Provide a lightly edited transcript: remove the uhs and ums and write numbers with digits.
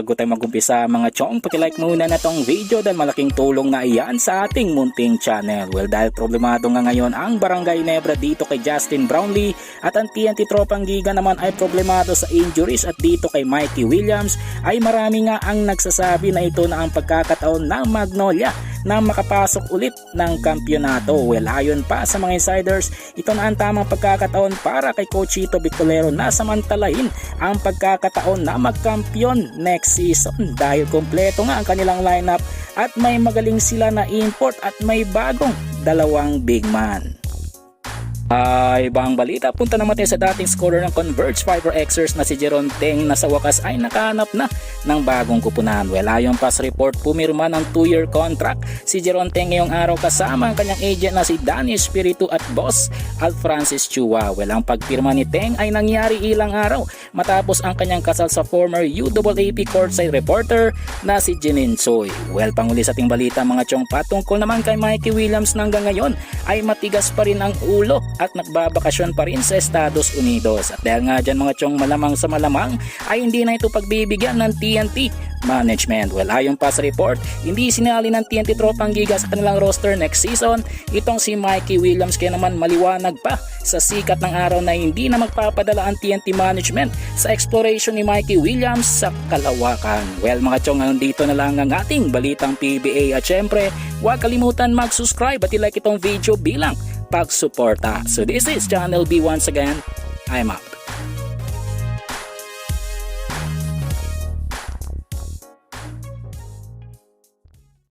bago tayo mag-umpisa mga chong, pakilike muna na tong video dahil malaking tulong na iyan sa ating munting channel. Well, dahil problemado nga ngayon ang Barangay Nebra dito kay Justin Brownlee at ang TNT Tropang Giga naman ay problemado sa injuries at dito kay Mikey Williams ay marami nga ang nagsasabi na ito na ang pagkakataon ng Magnolia na makapasok ulit ng kampyonato. Well, ayon pa sa mga insiders, ito na ang tamang pagkakataon para kay Coach Chito Victorero na samantalahin ang pagkakataon na magkampyon next season dahil kompleto nga ang kanilang lineup at may magaling sila na import at may bagong dalawang big man. Ibang balita, punta naman tayo sa dating scorer ng Converge Fiber Xers na si Jeron Teng na sa wakas ay nakahanap na ng bagong kupunan. Well, ayon pa sa report, pumirma ng 2-year contract si Jeron Teng ngayong araw kasama ang kanyang agent na si Danny Espiritu at boss Al Francis Chua. Well, ang pagpirma ni Teng ay nangyari ilang araw matapos ang kanyang kasal sa former UAAP courtside reporter na si Jenin Choi. Well, panguli sa ating balita mga chong, patungkol naman kay Mikey Williams na hanggang ngayon ay matigas pa rin ang ulo at nagbabakasyon pa rin sa Estados Unidos. At dahil nga dyan mga chong, malamang sa malamang ay hindi na ito pagbibigyan ng TNT management. Well, ayon pa sa report, hindi sinali ng TNT Tropang Giga sa kanilang roster next season itong si Mikey Williams, kaya naman maliwanag pa sa sikat ng araw na hindi na magpapadala ang TNT management sa exploration ni Mikey Williams sa Kalawakan. Well mga chong, nandito na lang ang ating balitang PBA at syempre huwag kalimutan mag-subscribe at i-like itong video bilang pagsuporta. So this is Channel B once again. I'm out.